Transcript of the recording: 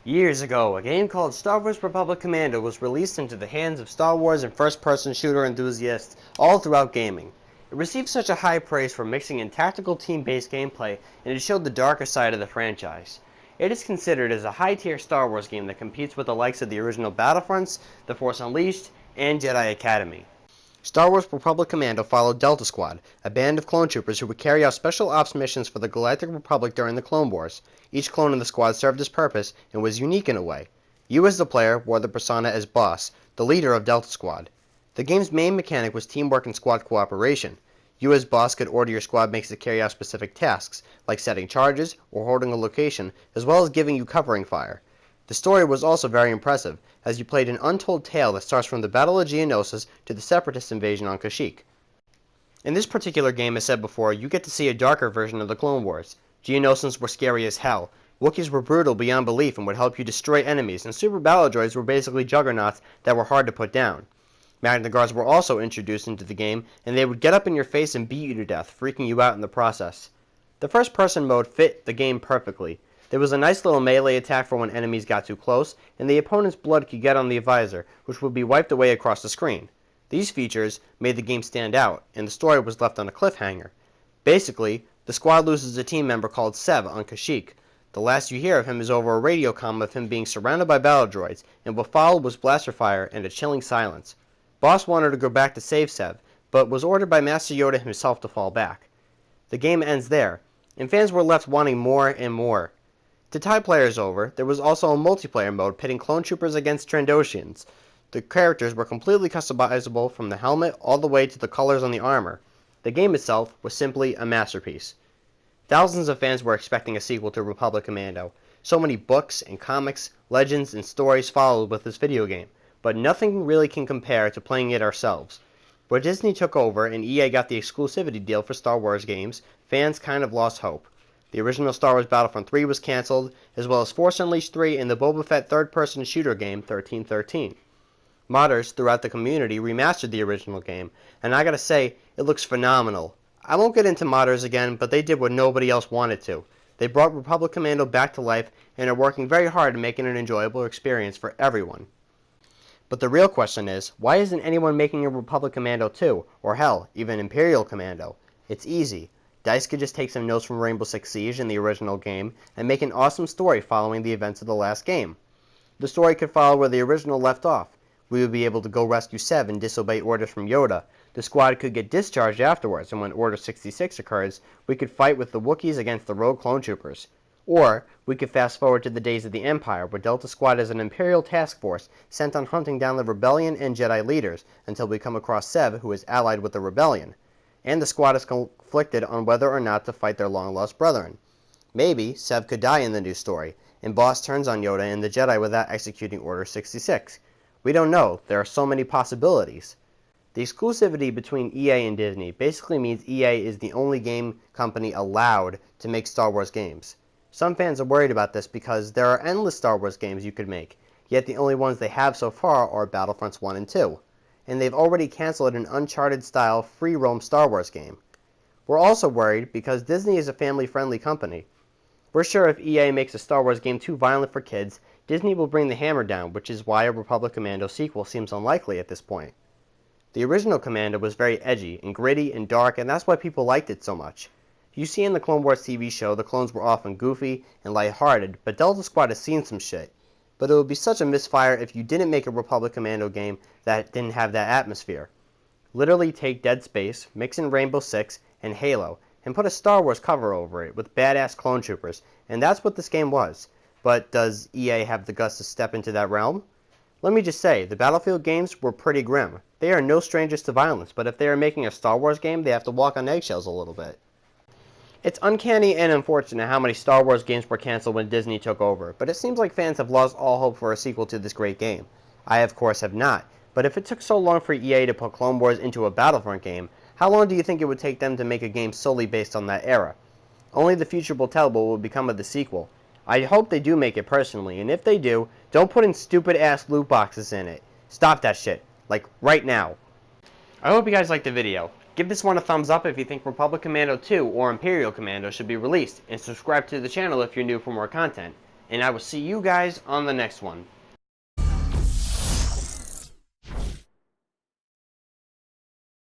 Years ago, a game called Star Wars Republic Commando was released into the hands of Star Wars and first-person shooter enthusiasts all throughout gaming. It received such a high praise for mixing in tactical team-based gameplay, and it showed the darker side of the franchise. It is considered as a high-tier Star Wars game that competes with the likes of the original Battlefronts, The Force Unleashed, and Jedi Academy. Star Wars Republic Commando followed Delta Squad, a band of clone troopers who would carry out special ops missions for the Galactic Republic during the Clone Wars. Each clone in the squad served his purpose and was unique in a way. You as the player wore the persona as Boss, the leader of Delta Squad. The game's main mechanic was teamwork and squad cooperation. You as Boss could order your squad mates to carry out specific tasks, like setting charges or holding a location, as well as giving you covering fire. The story was also very impressive, as you played an untold tale that starts from the Battle of Geonosis to the Separatist invasion on Kashyyyk. In this particular game, as said before, you get to see a darker version of the Clone Wars. Geonosians were scary as hell, Wookiees were brutal beyond belief and would help you destroy enemies, and Super Battle Droids were basically juggernauts that were hard to put down. Magna Guards were also introduced into the game, and they would get up in your face and beat you to death, freaking you out in the process. The first-person mode fit the game perfectly. There was a nice little melee attack for when enemies got too close, and the opponent's blood could get on the visor, which would be wiped away across the screen. These features made the game stand out, and the story was left on a cliffhanger. Basically, the squad loses a team member called Sev on Kashyyyk. The last you hear of him is over a radio comm of him being surrounded by battle droids, and what followed was blaster fire and a chilling silence. Boss wanted to go back to save Sev, but was ordered by Master Yoda himself to fall back. The game ends there, and fans were left wanting more and more. To tie players over, there was also a multiplayer mode pitting clone troopers against Trandoshians. The characters were completely customizable from the helmet all the way to the colors on the armor. The game itself was simply a masterpiece. Thousands of fans were expecting a sequel to Republic Commando. So many books and comics, legends, and stories followed with this video game, but nothing really can compare to playing it ourselves. When Disney took over and EA got the exclusivity deal for Star Wars games, fans kind of lost hope. The original Star Wars Battlefront 3 was cancelled, as well as Force Unleashed 3 and the Boba Fett third-person shooter game 1313. Modders throughout the community remastered the original game, and I gotta say, it looks phenomenal. I won't get into modders again, but they did what nobody else wanted to. They brought Republic Commando back to life and are working very hard to make it an enjoyable experience for everyone. But the real question is, why isn't anyone making a Republic Commando 2, or hell, even Imperial Commando? It's easy. DICE could just take some notes from Rainbow Six Siege in the original game and make an awesome story following the events of the last game. The story could follow where the original left off. We would be able to go rescue Sev and disobey orders from Yoda. The squad could get discharged afterwards, and when Order 66 occurs, we could fight with the Wookiees against the rogue clone troopers. Or, we could fast forward to the days of the Empire, where Delta Squad is an Imperial task force sent on hunting down the Rebellion and Jedi leaders until we come across Sev, who is allied with the Rebellion. And the squad is conflicted on whether or not to fight their long-lost brethren. Maybe Sev could die in the new story, and Boss turns on Yoda and the Jedi without executing Order 66. We don't know. There are so many possibilities. The exclusivity between EA and Disney basically means EA is the only game company allowed to make Star Wars games. Some fans are worried about this because there are endless Star Wars games you could make, yet the only ones they have so far are Battlefronts 1 and 2. And they've already canceled an Uncharted-style free-roam Star Wars game. We're also worried because Disney is a family-friendly company. We're sure if EA makes a Star Wars game too violent for kids, Disney will bring the hammer down, which is why a Republic Commando sequel seems unlikely at this point. The original Commando was very edgy and gritty and dark, and that's why people liked it so much. You see in the Clone Wars TV show, the clones were often goofy and lighthearted, but Delta Squad has seen some shit. But it would be such a misfire if you didn't make a Republic Commando game that didn't have that atmosphere. Literally take Dead Space, mix in Rainbow Six and Halo, and put a Star Wars cover over it with badass clone troopers, and that's what this game was. But does EA have the guts to step into that realm? Let me just say, the Battlefield games were pretty grim. They are no strangers to violence, but if they are making a Star Wars game, they have to walk on eggshells a little bit. It's uncanny and unfortunate how many Star Wars games were cancelled when Disney took over, but it seems like fans have lost all hope for a sequel to this great game. I, of course, have not, but if it took so long for EA to put Clone Wars into a Battlefront game, how long do you think it would take them to make a game solely based on that era? Only the future will tell what will become of the sequel. I hope they do make it personally, and if they do, don't put in stupid-ass loot boxes in it. Stop that shit. Like, right now. I hope you guys liked the video. Give this one a thumbs up if you think Republic Commando 2 or Imperial Commando should be released, and subscribe to the channel if you're new for more content. and I will see you guys on the next one.